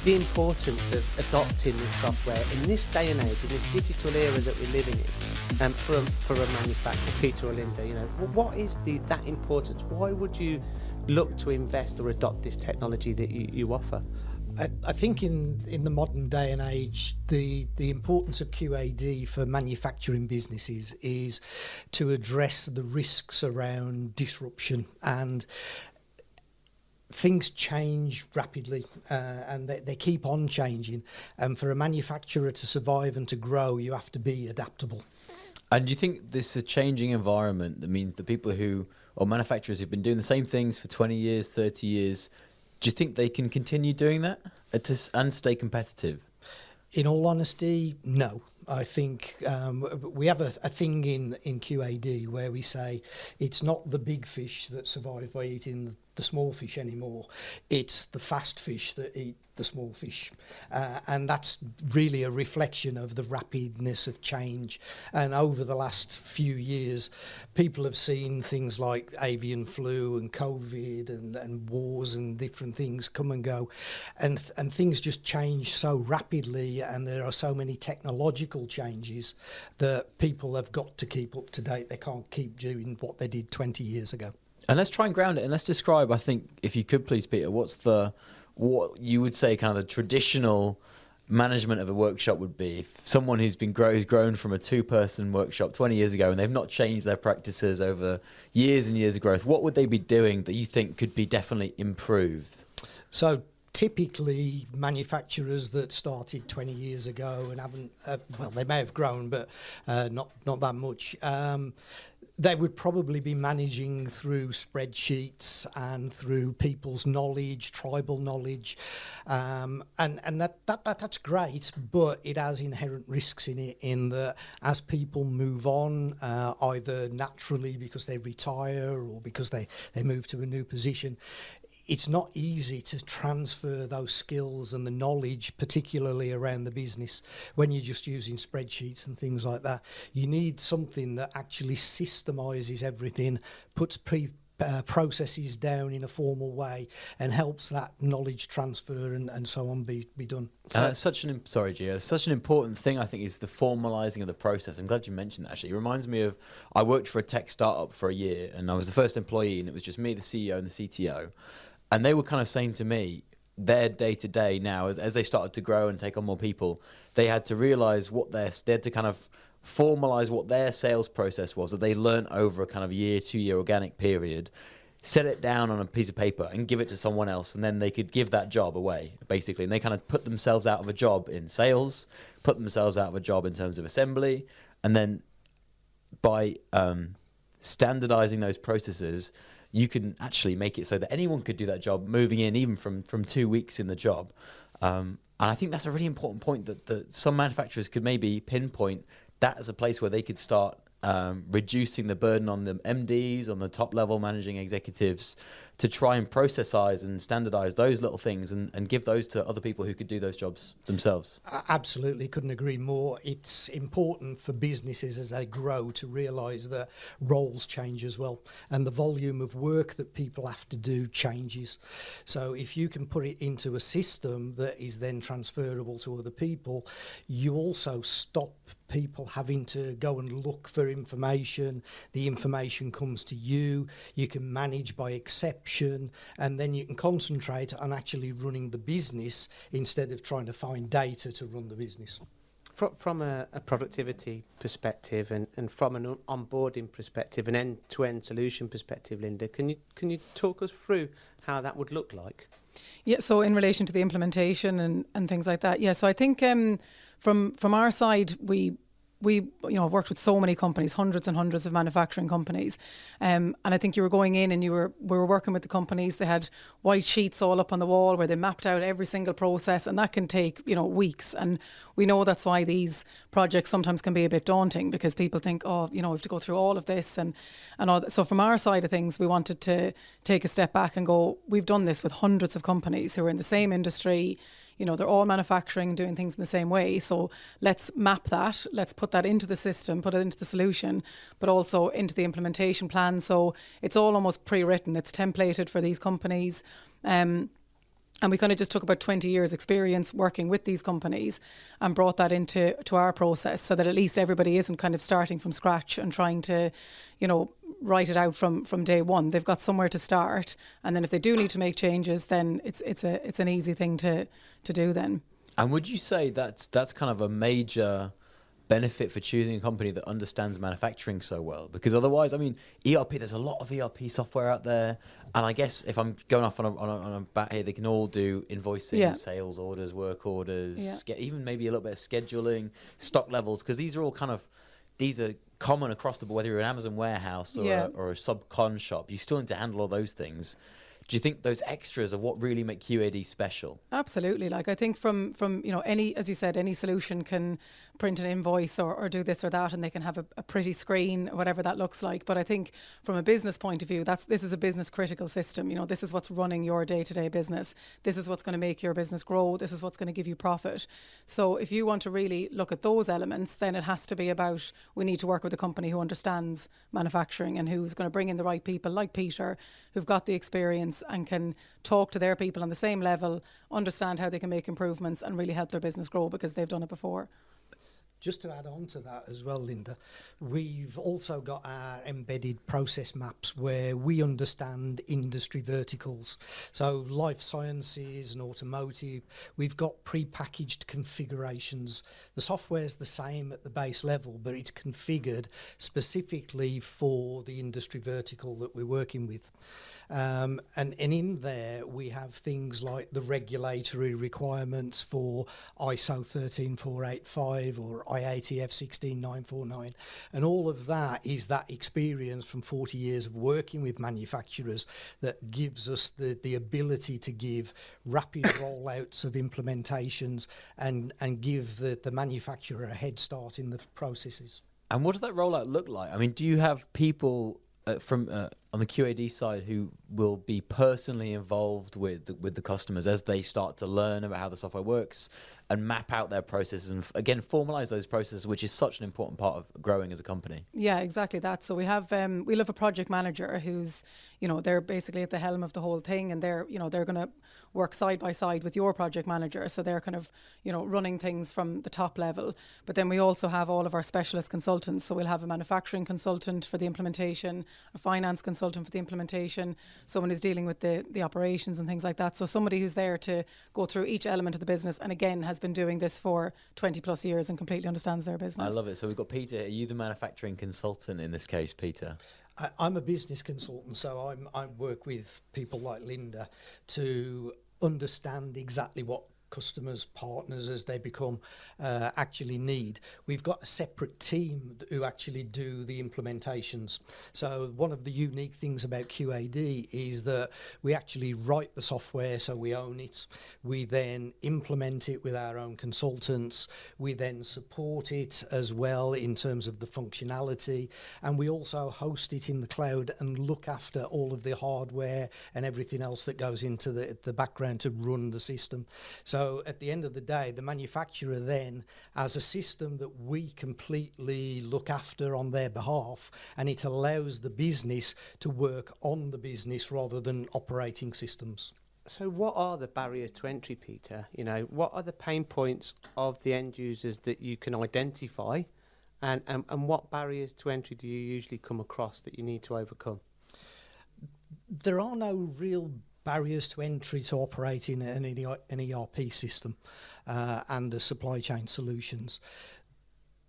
the importance of adopting this software in this day and age, in this digital era that we're living in, for a manufacturer, Peter or Linda, what is that importance? Why would you look to invest or adopt this technology that you offer? I think in the modern day and age, the importance of QAD for manufacturing businesses is to address the risks around disruption, and things change rapidly, and they keep on changing. And for a manufacturer to survive and to grow, you have to be adaptable. And do you think this is a changing environment that means the people or manufacturers who've been doing the same things for 20 years, 30 years, do you think they can continue doing that and stay competitive? In all honesty, no. I think we have a thing in QAD where we say it's not the big fish that survive by eating the small fish anymore. It's the fast fish that eat the small fish. And that's really a reflection of the rapidness of change. And over the last few years, people have seen things like avian flu and COVID and wars and different things come and go. And things just change so rapidly, and there are so many technological changes that people have got to keep up to date. They can't keep doing what they did 20 years ago. And let's try and ground it, and let's describe, I think, if you could please, Peter, what you would say kind of the traditional management of a workshop would be. If someone who's grown from a 2-person workshop 20 years ago and they've not changed their practices over years and years of growth, what would they be doing that you think could be definitely improved? So typically manufacturers that started 20 years ago and haven't, they may have grown, but not that much. They would probably be managing through spreadsheets and through people's knowledge, tribal knowledge, and that's great, but it has inherent risks in it, in that as people move on, either naturally because they retire or because they move to a new position, it's not easy to transfer those skills and the knowledge, particularly around the business, when you're just using spreadsheets and things like that. You need something that actually systemises everything, puts processes down in a formal way, and helps that knowledge transfer and so on be done. So it's such an important thing, I think, is the formalising of the process. I'm glad you mentioned that, actually. It reminds me of, I worked for a tech startup for a year, and I was the first employee, and it was just me, the CEO and the CTO. And they were kind of saying to me, their day-to-day now, as they started to grow and take on more people, they had to realise they had to kind of formalise what their sales process was that they learnt over a kind of year, 2-year organic period, set it down on a piece of paper and give it to someone else, and then they could give that job away, basically. And they kind of put themselves out of a job in sales, put themselves out of a job in terms of assembly, and then by standardising those processes, you can actually make it so that anyone could do that job, moving in even from 2 weeks in the job. And I think that's a really important point, that some manufacturers could maybe pinpoint that as a place where they could start reducing the burden on the MDs, on the top level managing executives, to try and processize and standardize those little things and give those to other people who could do those jobs themselves. Absolutely, couldn't agree more. It's important for businesses as they grow to realise that roles change as well, and the volume of work that people have to do changes. So if you can put it into a system that is then transferable to other people, you also stop people having to go and look for information. The information comes to you. You can manage by exception, and then you can concentrate on actually running the business instead of trying to find data to run the business. From a productivity perspective and from an onboarding perspective, an end-to-end solution perspective, Linda, can you talk us through how that would look like? Yeah, so in relation to the implementation and things like that, yeah. So I think from our side, we have worked with so many companies, hundreds and hundreds of manufacturing companies, and I think you were going in and we were working with the companies. They had white sheets all up on the wall where they mapped out every single process, and that can take weeks. And we know that's why these projects sometimes can be a bit daunting, because people think, we have to go through all of this and all that. So from our side of things, we wanted to take a step back and go, we've done this with hundreds of companies who are in the same industry. They're all manufacturing, doing things in the same way. So let's map that. Let's put that into the system, put it into the solution, but also into the implementation plan. So it's all almost pre-written. It's templated for these companies. And And we kind of just took about 20 years experience working with these companies and brought that into our process, so that at least everybody isn't kind of starting from scratch and trying to, write it out from day one. They've got somewhere to start. And then if they do need to make changes, then it's an easy thing to do then. And would you say that's kind of a major benefit for choosing a company that understands manufacturing so well? Because otherwise, I mean, ERP, there's a lot of ERP software out there. And I guess if I'm going off on a bat here, they can all do invoicing, sales orders, work orders, even maybe a little bit of scheduling, stock levels, because these are common across the board, whether you're an Amazon warehouse or a subcon shop. You still need to handle all those things. Do you think those extras are what really make QAD special? Absolutely. Like, I think from any, as you said, any solution can print an invoice or do this or that, and they can have a pretty screen, whatever that looks like. But I think from a business point of view, this is a business critical system. This is what's running your day-to-day business. This is what's going to make your business grow. This is what's going to give you profit. So if you want to really look at those elements, then it has to be about, we need to work with a company who understands manufacturing and who's going to bring in the right people like Peter, who've got the experience and can talk to their people on the same level, understand how they can make improvements and really help their business grow because they've done it before. Just to add on to that as well, Linda, we've also got our embedded process maps where we understand industry verticals. So life sciences and automotive, we've got pre-packaged configurations. The software's the same at the base level, but it's configured specifically for the industry vertical that we're working with. And in there, we have things like the regulatory requirements for ISO 13485 or IATF 16949. And all of that is that experience from 40 years of working with manufacturers that gives us the ability to give rapid rollouts of implementations and give the manufacturer a head start in the processes. And what does that rollout look like? I mean, do you have people from on the QAD side who will be personally involved with the customers as they start to learn about how the software works and map out their processes and again formalize those processes, which is such an important part of growing as a company? Yeah, exactly that. So we have we'll have a project manager who's, they're basically at the helm of the whole thing, and they're going to work side by side with your project manager. So they're kind of, running things from the top level. But then we also have all of our specialist consultants. So we'll have a manufacturing consultant for the implementation, a finance consultant for the implementation, someone who's dealing with the operations and things like that. So somebody who's there to go through each element of the business and again has been doing this for 20 plus years and completely understands their business. I love it. So we've got Peter. Are you the manufacturing consultant in this case, Peter? I'm a business consultant, so I work with people like Linda to understand exactly what customers, partners, as they become actually need. We've got a separate team who actually do the implementations. So one of the unique things about QAD is that we actually write the software, so we own it. We then implement it with our own consultants. We then support it as well in terms of the functionality, and we also host it in the cloud and look after all of the hardware and everything else that goes into the background to run the system. So at the end of the day, the manufacturer then has a system that we completely look after on their behalf, and it allows the business to work on the business rather than operating systems. So what are the barriers to entry, Peter? What are the pain points of the end users that you can identify, and what barriers to entry do you usually come across that you need to overcome? There are no real barriers to entry to operating an ERP system and the supply chain solutions.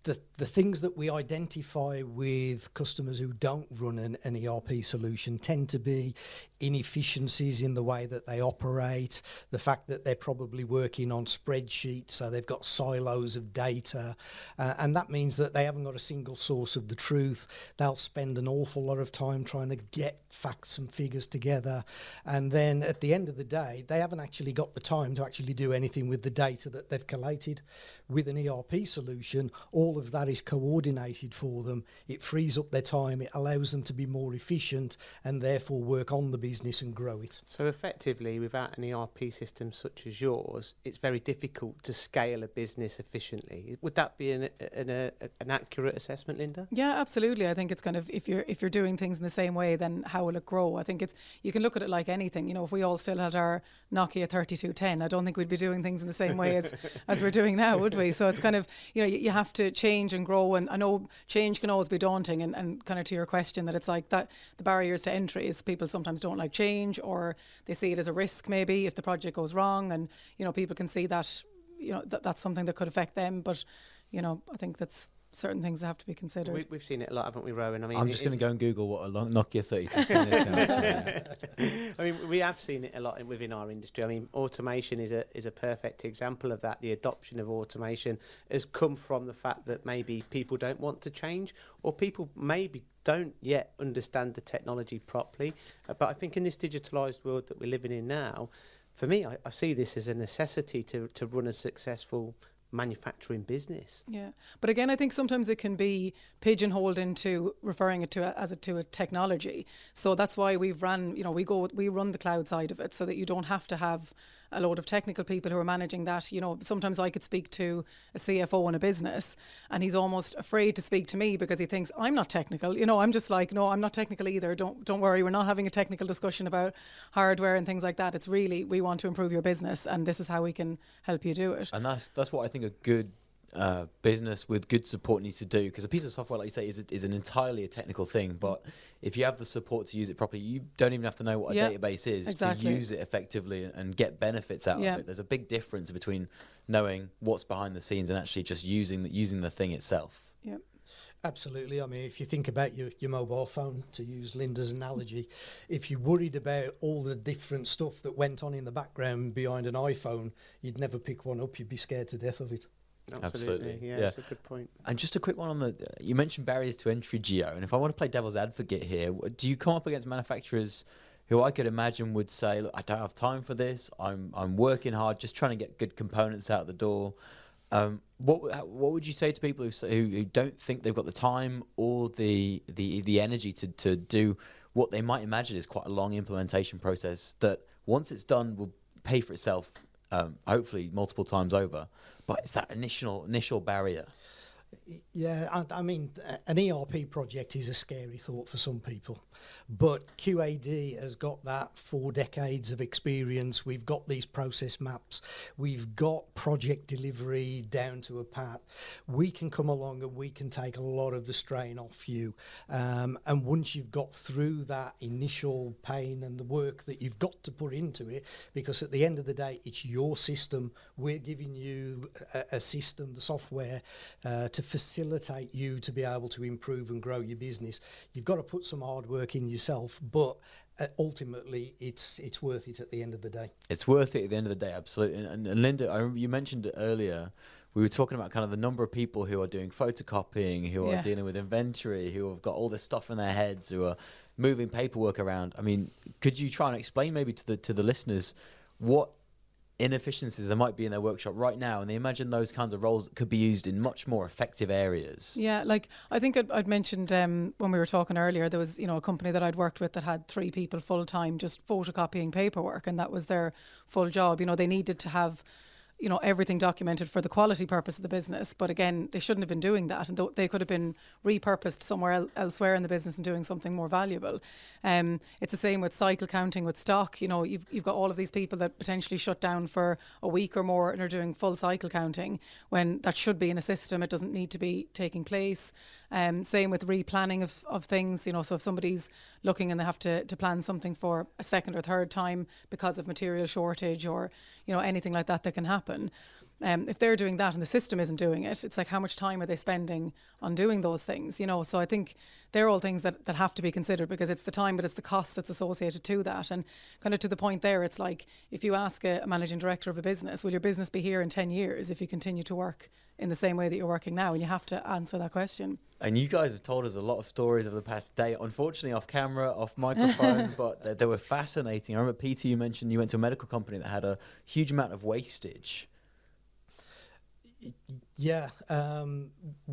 The things that we identify with customers who don't run an ERP solution tend to be inefficiencies in the way that they operate, the fact that they're probably working on spreadsheets, so they've got silos of data, and that means that they haven't got a single source of the truth. They'll spend an awful lot of time trying to get facts and figures together, and then at the end of the day, they haven't actually got the time to actually do anything with the data that they've collated. With an ERP solution, all all of that is coordinated for them, it frees up their time, it allows them to be more efficient and therefore work on the business and grow it. So effectively, without an ERP system such as yours, it's very difficult to scale a business efficiently. Would that be an accurate assessment, Linda? Yeah, absolutely. I think it's kind of, if you're doing things in the same way, then how will it grow? I think you can look at it like anything. You know, if we all still had our Nokia 3210, I don't think we'd be doing things in the same way as we're doing now, would we? So it's kind of, you know, you have to change and grow. And I know change can always be daunting. And kind of to your question, that it's like that the barriers to entry is people sometimes don't like change, or they see it as a risk maybe if the project goes wrong. And, you know, people can see that, you know, that's something that could affect them. But, you know, I think that's certain things that have to be considered. We've seen it a lot, haven't we, Rowan? I mean, I'm just going to go and Google what a Nokia 3210 is. I mean, we have seen it a lot within our industry. I mean, automation is a perfect example of that. The adoption of automation has come from the fact that maybe people don't want to change, or people maybe don't yet understand the technology properly. But I think in this digitalised world that we're living in now, for me, I see this as a necessity to run a successful manufacturing business. Yeah, but again, I think sometimes it can be pigeonholed into referring it to a technology. So that's why we run the cloud side of it, so that you don't have to have a load of technical people who are managing that. You know, sometimes I could speak to a CFO in a business and he's almost afraid to speak to me because he thinks I'm not technical. You know, I'm just like, no, I'm not technical either. Don't worry, we're not having a technical discussion about hardware and things like that. It's really, we want to improve your business and this is how we can help you do it. And that's what I think a good business with good support needs to do, because a piece of software, like you say, is an entirely a technical thing, but if you have the support to use it properly, you don't even have to know what a database is to use it effectively and get benefits out of it. There's a big difference between knowing what's behind the scenes and actually just using the thing itself. Yeah. Absolutely. I mean, if you think about your mobile phone, to use Linda's analogy, if you worried about all the different stuff that went on in the background behind an iPhone, you'd never pick one up. You'd be scared to death of it. Absolutely. Yeah, that's a good point. And just a quick one on you mentioned barriers to entry, Gio, and if I want to play devil's advocate here, do you come up against manufacturers who I could imagine would say, look, I don't have time for this, I'm working hard, just trying to get good components out the door? What would you say to people who don't think they've got the time or the energy to do what they might imagine is quite a long implementation process that once it's done will pay for itself, hopefully multiple times over, but it's that initial barrier? Yeah, I mean, an ERP project is a scary thought for some people, but QAD has got that 4 decades of experience. We've got these process maps. We've got project delivery down to a pat. We can come along and we can take a lot of the strain off you. And once you've got through that initial pain and the work that you've got to put into it, because at the end of the day, it's your system. We're giving you a system, the software, to facilitate you to be able to improve and grow your business. You've got to put some hard work in yourself, but ultimately it's worth it at the end of the day. It's worth it at the end of the day, absolutely. And Linda, I remember you mentioned it earlier, we were talking about kind of the number of people who are doing photocopying, who are dealing with inventory, who have got all this stuff in their heads, who are moving paperwork around. I mean, could you try and explain maybe to the listeners what inefficiencies there might be in their workshop right now, and they imagine those kinds of roles that could be used in much more effective areas? Yeah, like I think I'd mentioned when we were talking earlier, there was, you know, a company that I'd worked with that had 3 people full time just photocopying paperwork, and that was their full job. You know, they needed to have, you know, everything documented for the quality purpose of the business. But again, they shouldn't have been doing that. And they could have been repurposed somewhere elsewhere in the business and doing something more valuable. It's the same with cycle counting with stock. You know, you've got all of these people that potentially shut down for a week or more and are doing full cycle counting when that should be in a system. It doesn't need to be taking place. Same with replanning of things, you know, so if somebody's looking and they have to plan something for a second or third time because of material shortage or, you know, anything like that can happen. If they're doing that and the system isn't doing it, it's like, how much time are they spending on doing those things, you know? So I think they're all things that have to be considered, because it's the time, but it's the cost that's associated to that. And kind of to the point there, it's like, if you ask a managing director of a business, will your business be here in 10 years if you continue to work in the same way that you're working now? And you have to answer that question. And you guys have told us a lot of stories over the past day, unfortunately off camera, off microphone, but they were fascinating. I remember, Peter, you mentioned you went to a medical company that had a huge amount of wastage. Yeah,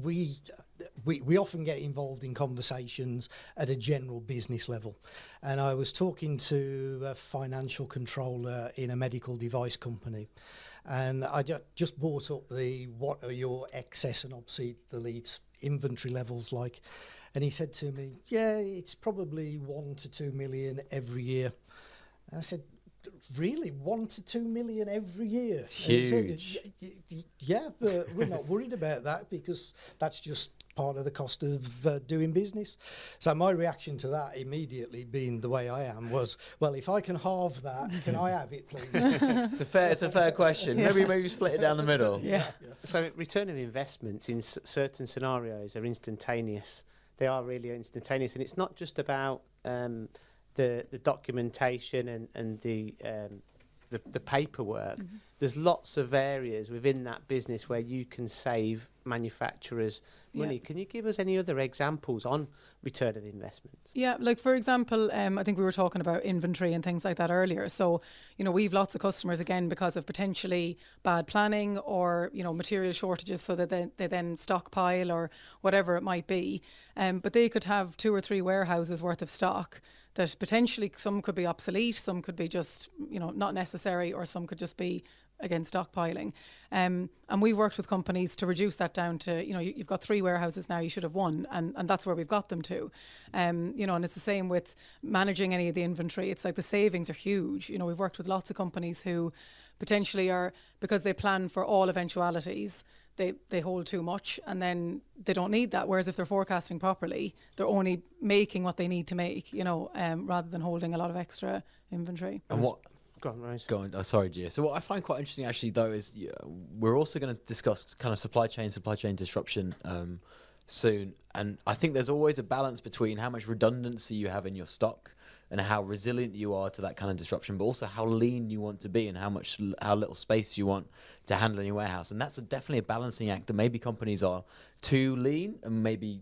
we often get involved in conversations at a general business level, and I was talking to a financial controller in a medical device company, and I just brought up what are your excess and obsolete inventory levels like, and he said to me, yeah, it's probably 1 to 2 million every year. And I said, really, 1 to 2 million every year? Huge. Yeah, but we're not worried about that because that's just part of the cost of doing business. So my reaction to that immediately, being the way I am, was, well, if I can halve that, can I have it, please? It's a fair question. Yeah. Maybe split it down the middle. Yeah. So return on investments in certain scenarios are instantaneous. They are really instantaneous, and it's not just about the documentation and the paperwork. Mm-hmm. There's lots of areas within that business where you can save manufacturers money. Yeah. Can you give us any other examples on return on investment? Yeah, like for example, I think we were talking about inventory and things like that earlier. So, we've lots of customers, again, because of potentially bad planning or, material shortages, so that they then stockpile or whatever it might be. But they could have 2 or 3 warehouses worth of stock that potentially some could be obsolete, some could be just, not necessary, or some could just be, again, stockpiling. And we worked with companies to reduce that down to, you've got 3 warehouses now, you should have 1, and that's where we've got them to. And it's the same with managing any of the inventory. It's like the savings are huge. We've worked with lots of companies who potentially are, because they plan for all eventualities, they hold too much, and then they don't need that. Whereas if they're forecasting properly, they're only making what they need to make, rather than holding a lot of extra inventory. And what? Go on, Rose. Go on. Oh, sorry, Gia. So what I find quite interesting, actually, though, is we're also going to discuss kind of supply chain disruption soon. And I think there's always a balance between how much redundancy you have in your stock and how resilient you are to that kind of disruption, but also how lean you want to be and how little space you want to handle in your warehouse. And that's definitely a balancing act that maybe companies are too lean and maybe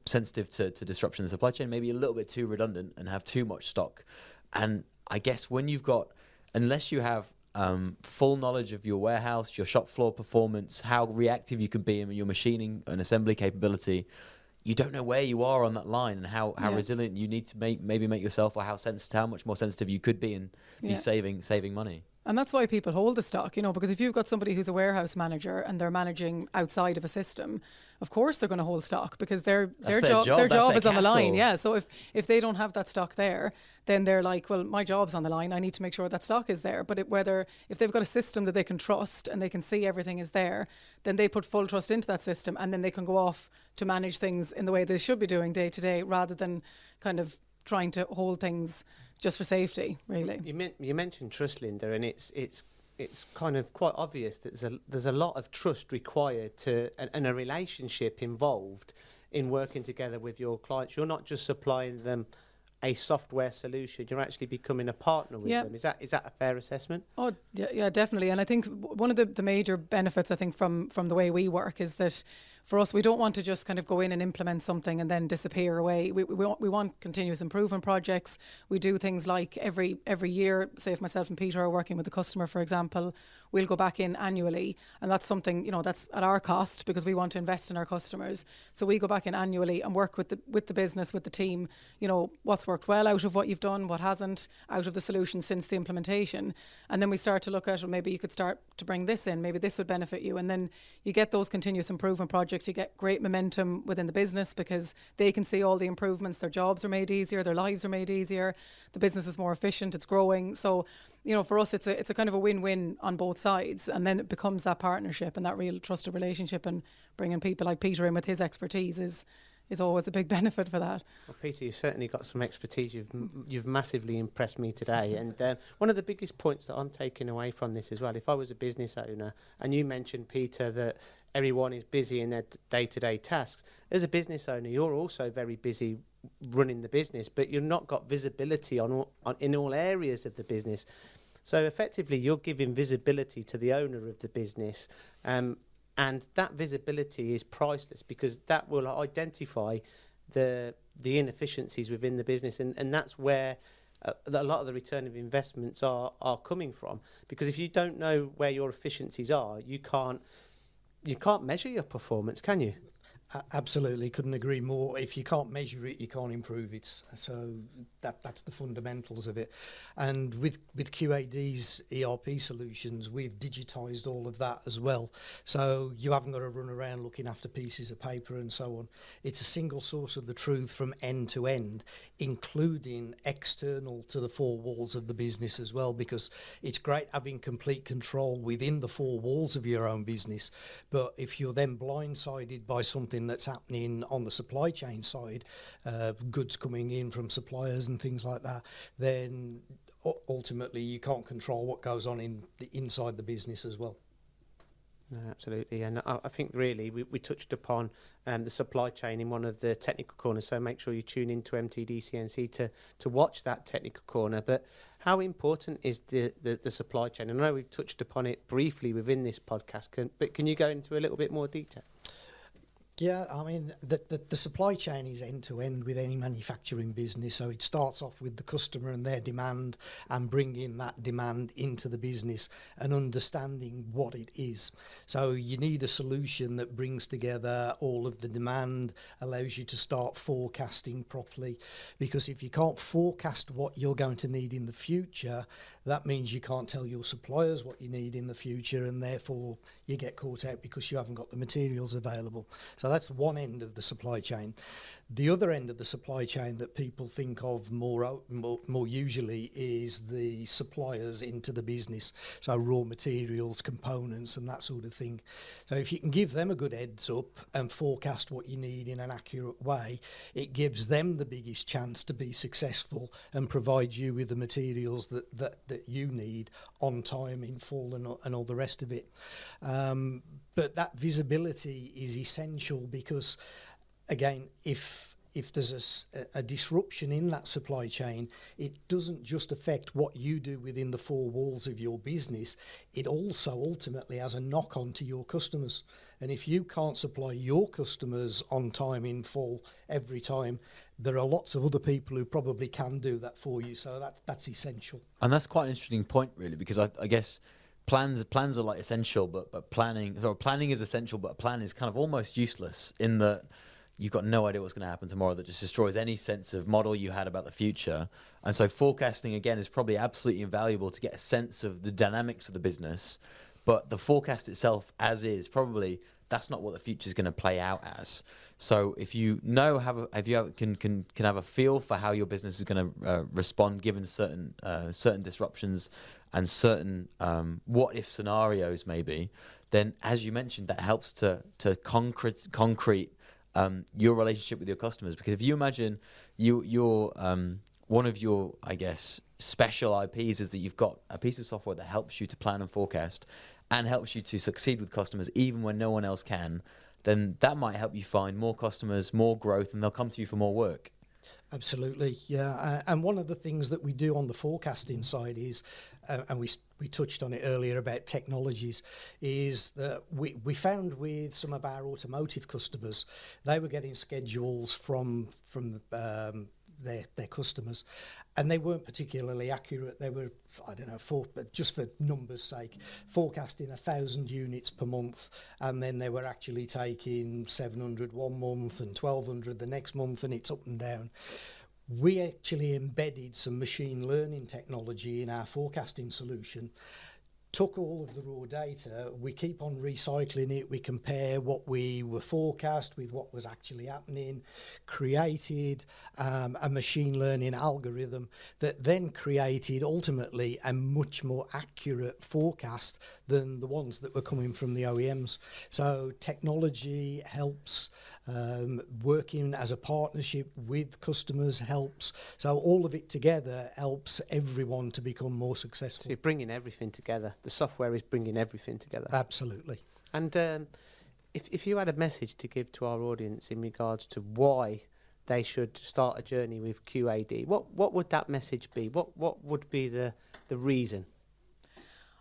sensitive to disruption in the supply chain, maybe a little bit too redundant and have too much stock. And I guess when you've got, unless you have full knowledge of your warehouse, your shop floor performance, how reactive you can be in your machining and assembly capability, you don't know where you are on that line and how resilient you need to maybe make yourself, or how much more sensitive you could be and be saving money. And that's why people hold the stock, because if you've got somebody who's a warehouse manager and they're managing outside of a system, of course they're going to hold stock because their job is on the line. Yeah. So if they don't have that stock there, then they're like, well, my job's on the line. I need to make sure that stock is there. But if they've got a system that they can trust and they can see everything is there, then they put full trust into that system, and then they can go off to manage things in the way they should be doing day to day, rather than kind of trying to hold things just for safety, really. You mentioned trust, Linda, and it's kind of quite obvious that there's a lot of trust required and a relationship involved in working together with your clients. You're not just supplying them a software solution, you're actually becoming a partner with them. Is that a fair assessment? Oh, yeah, definitely. And I think one of the major benefits, I think, from the way we work is that for us, we don't want to just kind of go in and implement something and then disappear away. We want continuous improvement projects. We do things like every year, say if myself and Peter are working with a customer, for example, we'll go back in annually, and that's something, that's at our cost because we want to invest in our customers. So we go back in annually and work with the business, with the team, what's worked well out of what you've done, what hasn't, out of the solution since the implementation. And then we start to look at, well, maybe you could start to bring this in, maybe this would benefit you. And then you get those continuous improvement projects. You get great momentum within the business because they can see all the improvements. Their jobs are made easier, their lives are made easier, the business is more efficient, it's growing. So, for us, it's a kind of a win-win on both sides, and then it becomes that partnership and that real trusted relationship. And bringing people like Peter in with his expertise is always a big benefit for that. Well, Peter, you've certainly got some expertise. You've massively impressed me today. And one of the biggest points that I'm taking away from this as well, if I was a business owner, and you mentioned, Peter, that everyone is busy in their day-to-day tasks. As a business owner, you're also very busy running the business, but you've not got visibility in all areas of the business. So effectively, you're giving visibility to the owner of the business. And that visibility is priceless because that will identify the inefficiencies within the business, and that's where a lot of the return of investments are coming from. Because if you don't know where your efficiencies are, you can't you can't measure your performance, can you? Absolutely, couldn't agree more. If you can't measure it, you can't improve it. So that's the fundamentals of it. And with QAD's ERP solutions, we've digitised all of that as well. So you haven't got to run around looking after pieces of paper and so on. It's a single source of the truth from end to end, including external to the four walls of the business as well, because it's great having complete control within the four walls of your own business. But if you're then blindsided by something that's happening on the supply chain side, goods coming in from suppliers and things like that, then ultimately you can't control what goes on inside the business as well. No, absolutely, and I think really we touched upon the supply chain in one of the technical corners, so make sure you tune into MTDCNC to watch that technical corner. But how important is the supply chain? I know we've touched upon it briefly within this podcast, but can you go into a little bit more detail? Yeah, I mean, the supply chain is end-to-end with any manufacturing business. So it starts off with the customer and their demand and bringing that demand into the business and understanding what it is. So you need a solution that brings together all of the demand, allows you to start forecasting properly. Because if you can't forecast what you're going to need in the future, that means you can't tell your suppliers what you need in the future, and therefore you get caught out because you haven't got the materials available. So that's one end of the supply chain. The other end of the supply chain that people think of more usually is the suppliers into the business, so raw materials, components and that sort of thing. So if you can give them a good heads up and forecast what you need in an accurate way, it gives them the biggest chance to be successful and provide you with the materials that you need on time, in full, and all the rest of it. But that visibility is essential because, again, if there's a disruption in that supply chain, it doesn't just affect what you do within the four walls of your business, it also ultimately has a knock-on to your customers. And if you can't supply your customers on time, in full, every time, there are lots of other people who probably can do that for you. So that's essential. And that's quite an interesting point, really, because I guess plans are like essential, but planning is essential, but a plan is kind of almost useless in that you've got no idea what's going to happen tomorrow. That just destroys any sense of model you had about the future. And so forecasting, again, is probably absolutely invaluable to get a sense of the dynamics of the business. But the forecast itself, as is, probably that's not what the future is going to play out as. So if you know, can have a feel for how your business is going to respond given certain disruptions and certain what if scenarios maybe, then as you mentioned, that helps to concrete your relationship with your customers. Because if you imagine your one of your, I guess, special IPs is that you've got a piece of software that helps you to plan and forecast and helps you to succeed with customers even when no one else can, then that might help you find more customers, more growth, and they'll come to you for more work. Absolutely, yeah. And one of the things that we do on the forecasting side is, and we touched on it earlier about technologies, is that we found with some of our automotive customers, they were getting schedules from their customers, and they weren't particularly accurate. They were, I don't know, just for numbers' sake, forecasting 1,000 units per month, and then they were actually taking 700 one month and 1,200 the next month, and it's up and down. We actually embedded some machine learning technology in our forecasting solution, took all of the raw data, we keep on recycling it, we compare what we were forecast with what was actually happening, created a machine learning algorithm that then created ultimately a much more accurate forecast than the ones that were coming from the OEMs. So technology helps, working as a partnership with customers helps. So all of it together helps everyone to become more successful. So you're bringing everything together. The software is bringing everything together. Absolutely. And if you had a message to give to our audience in regards to why they should start a journey with QAD, what would that message be? What would be the reason?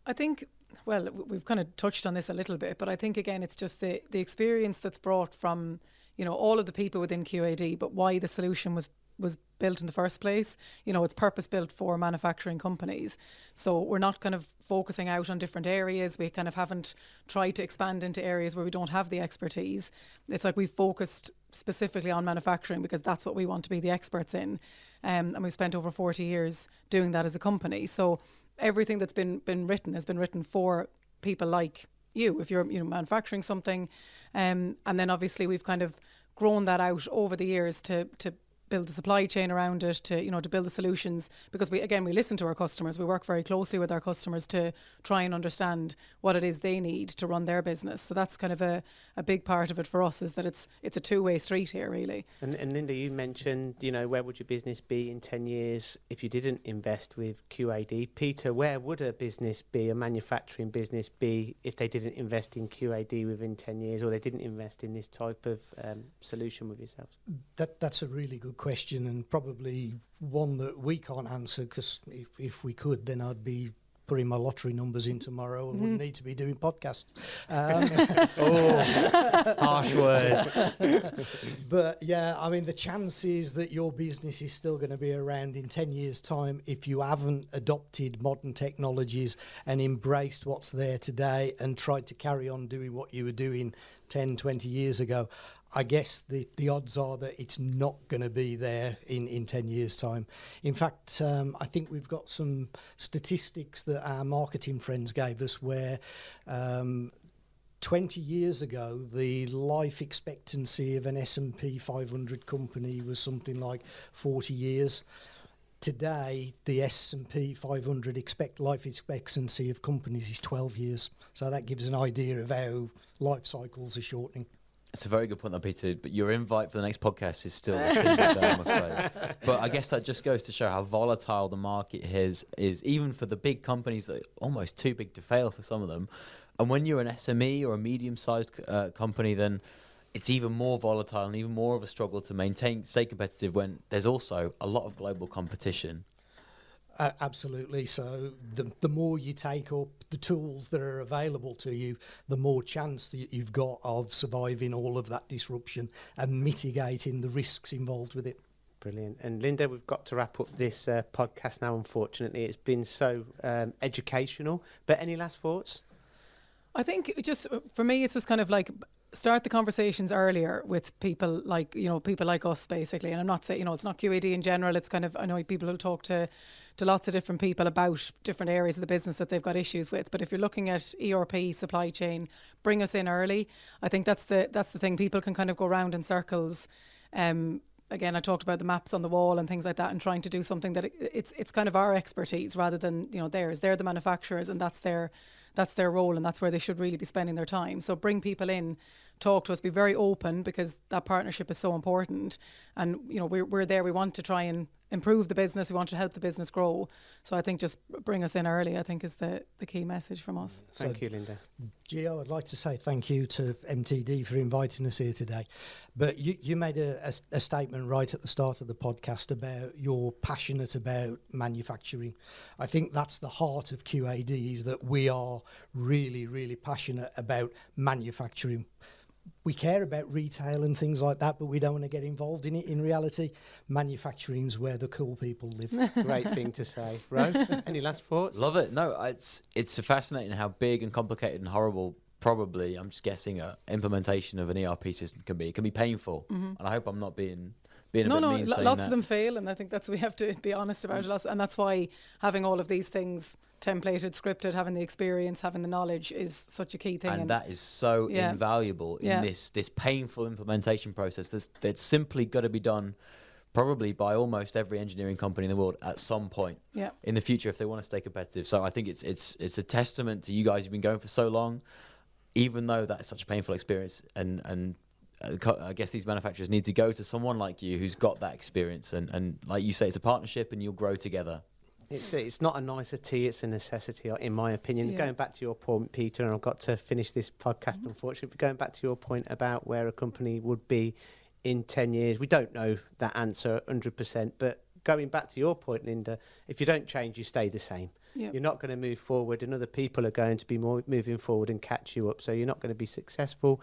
I think, well, we've kind of touched on this a little bit, but I think, again, it's just the experience that's brought from, all of the people within QAD, but why the solution was was built in the first place. You know, it's purpose built for manufacturing companies. So we're not kind of focusing out on different areas. We kind of haven't tried to expand into areas where we don't have the expertise. It's like we've focused specifically on manufacturing because that's what we want to be the experts in. And we've spent over 40 years doing that as a company. So everything that's been written has been written for people like you, if you're manufacturing something. And then obviously we've kind of grown that out over the years to build the supply chain around it, to build the solutions, because we listen to our customers. We work very closely with our customers to try and understand what it is they need to run their business. So that's kind of a big part of it for us, is that it's a two-way street here, really. And Linda, you mentioned, where would your business be in 10 years if you didn't invest with QAD? Peter, where would a business be, a manufacturing business be, if they didn't invest in QAD within 10 years, or they didn't invest in this type of solution with yourselves? That's a really good question, and probably one that we can't answer, because if we could, then I'd be putting my lottery numbers in tomorrow and wouldn't need to be doing podcasts. Harsh words. But yeah, I mean, the chances that your business is still going to be around in 10 years' time, if you haven't adopted modern technologies and embraced what's there today and tried to carry on doing what you were doing 10, 20 years ago, I guess the odds are that it's not going to be there in 10 years' time. In fact, I think we've got some statistics that our marketing friends gave us where 20 years ago, the life expectancy of an S&P 500 company was something like 40 years. Today, the S&P 500 life expectancy of companies is 12 years. So that gives an idea of how life cycles are shortening. It's a very good point, though, Peter. But your invite for the next podcast is still a single day, I'm afraid. But I guess that just goes to show how volatile the market is, even for the big companies that are almost too big to fail for some of them. And when you're an SME or a medium-sized company, then it's even more volatile and even more of a struggle to stay competitive when there's also a lot of global competition. Absolutely. So the more you take up the tools that are available to you, the more chance that you've got of surviving all of that disruption and mitigating the risks involved with it. Brilliant. And Linda, we've got to wrap up this podcast now, unfortunately. It's been so educational. But any last thoughts? I think for me, it's just kind of like start the conversations earlier with people like us, basically. And I'm not saying, it's not QAD in general. It's kind of, I know people who talk to lots of different people about different areas of the business that they've got issues with. But if you're looking at ERP, supply chain, bring us in early. I think that's the thing. People can kind of go round in circles. Again, I talked about the maps on the wall and things like that, and trying to do something that it's kind of our expertise rather than theirs. They're the manufacturers, and that's their role, and that's where they should really be spending their time. So bring people in, talk to us, be very open, because that partnership is so important. And we're there. We want to try and improve the business. We want to help the business grow. So I think just bring us in early, I think, is the key message from us. Thank you, Linda. Gio, I'd like to say thank you to MTD for inviting us here today. But you made a statement right at the start of the podcast about you're passionate about manufacturing. I think that's the heart of QAD, is that we are really, really passionate about manufacturing. We care about retail and things like that, but we don't want to get involved in it. In reality, manufacturing's where the cool people live. Great thing to say. Ro, any last thoughts? Love it. No, it's fascinating how big and complicated and horrible, probably, I'm just guessing, implementation of an ERP system can be. It can be painful. And I hope I'm not being a bit mean saying lots that. of them fail, and I think we have to be honest about it. And that's why having all of these things templated, scripted, having the experience, having the knowledge is such a key thing. And that is so invaluable in this painful implementation process that's simply got to be done probably by almost every engineering company in the world at some point in the future if they want to stay competitive. So I think it's a testament to you guys who've been going for so long, even though that's such a painful experience, and I guess these manufacturers need to go to someone like you who's got that experience, and like you say, it's a partnership and you'll grow together. It's not a nicety, it's a necessity, in my opinion. Yeah. Going back to your point, Peter, and I've got to finish this podcast, unfortunately, but going back to your point about where a company would be in 10 years, we don't know that answer 100%, but going back to your point, Linda, if you don't change, you stay the same. Yep. You're not going to move forward, and other people are going to be moving forward and catch you up, so you're not going to be successful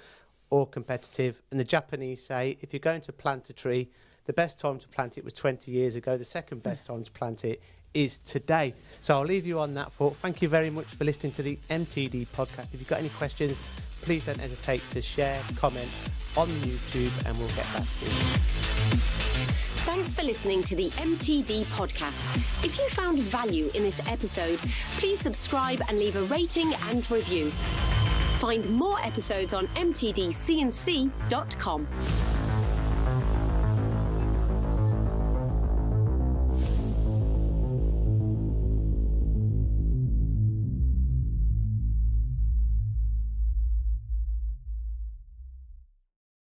or competitive. And the Japanese say, if you're going to plant a tree, The best time to plant it was 20 years ago. The second best time to plant it is today. So I'll leave you on that thought. Thank you very much for listening to the MTD podcast. If you've got any questions, please don't hesitate to share, comment on YouTube, and we'll get back to you. Thanks for listening to the MTD podcast. If you found value in this episode, please subscribe and leave a rating and review. Find more episodes on mtdcnc.com.